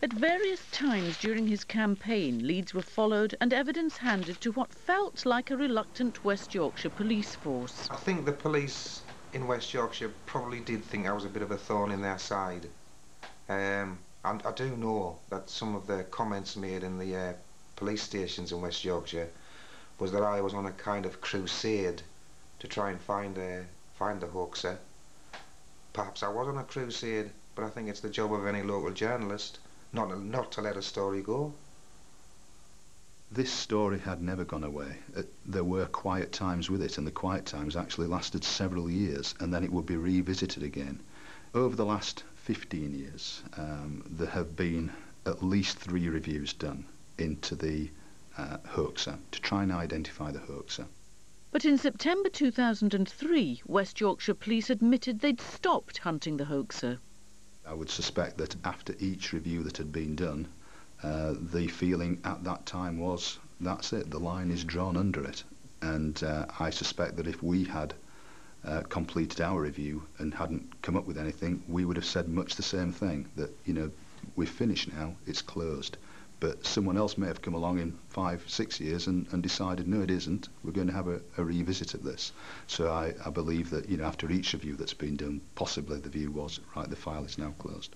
At various times during his campaign, leads were followed and evidence handed to what felt like a reluctant West Yorkshire police force. I think the police in West Yorkshire probably did think I was a bit of a thorn in their side. And I do know that some of the comments made in the police stations in West Yorkshire was that I was on a kind of crusade to try and find the hoaxer. Perhaps I was on a crusade, but I think it's the job of any local journalist not to let a story go. This story had never gone away. There were quiet times with it, and the quiet times actually lasted several years, and then it would be revisited again. Over the last 15 years, there have been at least 3 reviews done into the hoaxer, to try and identify the hoaxer. But in September 2003, West Yorkshire Police admitted they'd stopped hunting the hoaxer. I would suspect that after each review that had been done, the feeling at that time was, that's it, the line is drawn under it. And I suspect that if we had completed our review and hadn't come up with anything, we would have said much the same thing, that, you know, we're finished now, it's closed. But someone else may have come along in 5, 6 years and decided, no, it isn't, we're going to have a revisit of this. So I believe that, you know, after each review that's been done, possibly the view was, right, the file is now closed.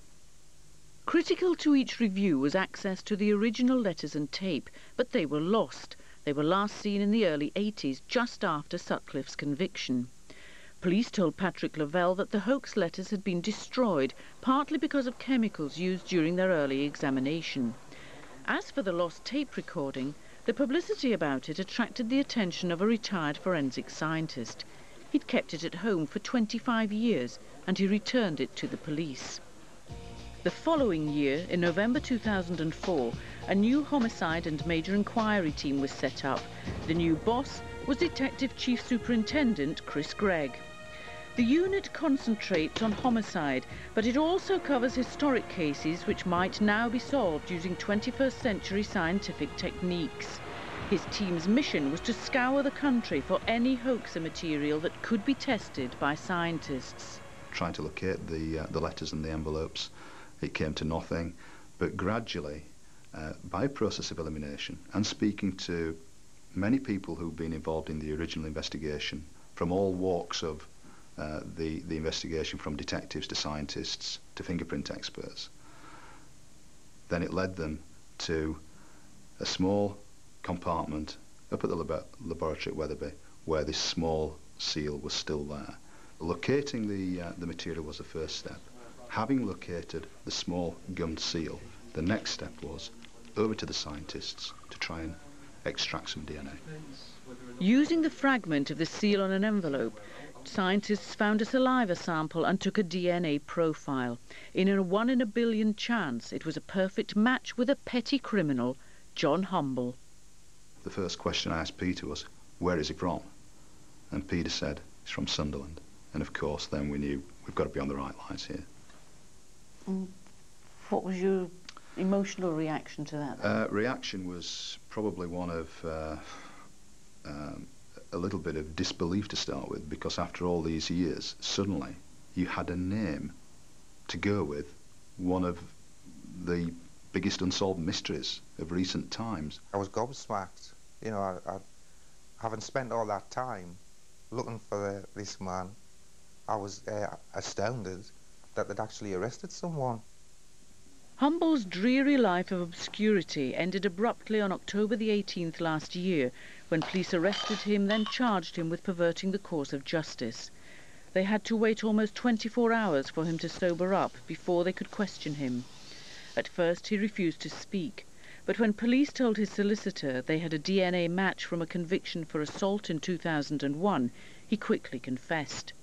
Critical to each review was access to the original letters and tape, but they were lost. They were last seen in the early 80s, just after Sutcliffe's conviction. Police told Patrick Lavelle that the hoax letters had been destroyed, partly because of chemicals used during their early examination. As for the lost tape recording, the publicity about it attracted the attention of a retired forensic scientist. He'd kept it at home for 25 years, and he returned it to the police. The following year, in November 2004, a new homicide and major inquiry team was set up. The new boss was Detective Chief Superintendent Chris Gregg. The unit concentrates on homicide, but it also covers historic cases which might now be solved using 21st century scientific techniques. His team's mission was to scour the country for any hoaxer material that could be tested by scientists. Trying to locate the letters and the envelopes, it came to nothing, but gradually, by a process of elimination, and speaking to many people who've been involved in the original investigation, from all walks of the investigation, from detectives to scientists to fingerprint experts, then it led them to a small compartment up at the laboratory at Wetherby, where this small seal was still there. Locating the material was the first step. Having located the small gummed seal, the next step was over to the scientists to try and extract some DNA. Using the fragment of the seal on an envelope, scientists found a saliva sample and took a DNA profile. In a 1 in a billion chance, it was a perfect match with a petty criminal, John Humble. The first question I asked Peter was, where is he from? And Peter said, he's from Sunderland. And of course, then we knew we've got to be on the right lines here. What was your emotional reaction to that? Reaction was probably one of a little bit of disbelief to start with, because after all these years, suddenly you had a name to go with one of the biggest unsolved mysteries of recent times. I was gobsmacked. You know, I having spent all that time looking for this man, I was astounded that they'd actually arrested someone. Humble's dreary life of obscurity ended abruptly on October the 18th last year, when police arrested him, then charged him with perverting the course of justice. They had to wait almost 24 hours for him to sober up before they could question him. At first he refused to speak, but when police told his solicitor they had a DNA match from a conviction for assault in 2001, he quickly confessed.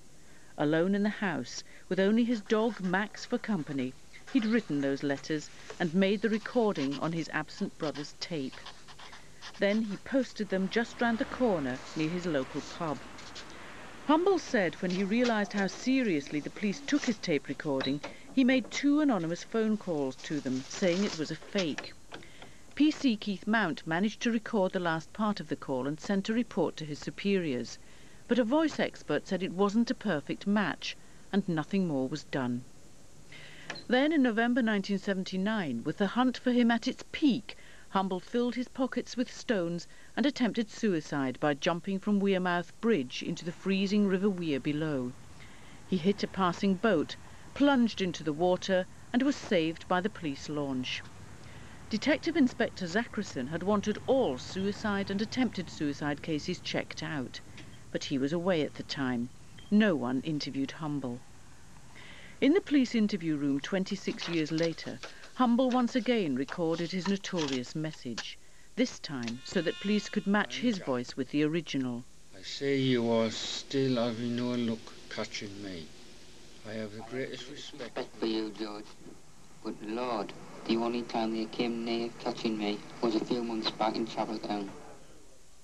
Alone in the house, with only his dog Max for company, he'd written those letters and made the recording on his absent brother's tape. Then he posted them just round the corner near his local pub. Humble said when he realised how seriously the police took his tape recording, he made 2 anonymous phone calls to them, saying it was a fake. PC Keith Mount managed to record the last part of the call and sent a report to his superiors, but a voice expert said it wasn't a perfect match, and nothing more was done. Then in November 1979, with the hunt for him at its peak, Humble filled his pockets with stones and attempted suicide by jumping from Wearmouth Bridge into the freezing River Wear below. He hit a passing boat, plunged into the water and was saved by the police launch. Detective Inspector Zachrison had wanted all suicide and attempted suicide cases checked out, but he was away at the time. No one interviewed Humble. In the police interview room 26 years later, Humble once again recorded his notorious message, this time so that police could match his voice with the original. I say you are still having no luck catching me. I have the greatest respect for you, George. But Lord, the only time they came near catching me was a few months back in Chapeltown.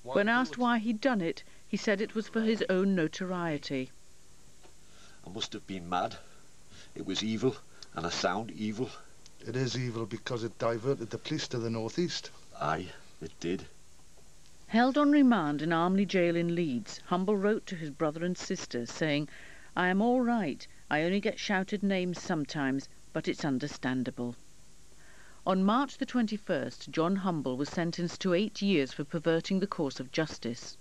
When asked why he'd done it, he said it was for his own notoriety. I must have been mad. It was evil, and a sound evil. It is evil because it diverted the police to the northeast. Aye, it did. Held on remand in Armley Jail in Leeds, Humble wrote to his brother and sister saying, "I am all right. I only get shouted names sometimes, but it's understandable." On March the 21st, John Humble was sentenced to 8 years for perverting the course of justice.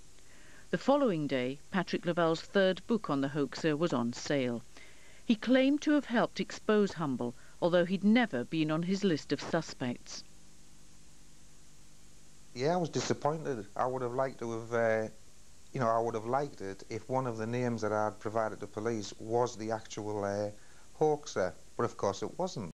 The following day, Patrick Laval's third book on the Hoaxer was on sale. He claimed to have helped expose Humble, although he'd never been on his list of suspects. Yeah, I was disappointed. I would have liked to have, I would have liked it if one of the names that I'd provided to police was the actual hoaxer, but of course it wasn't.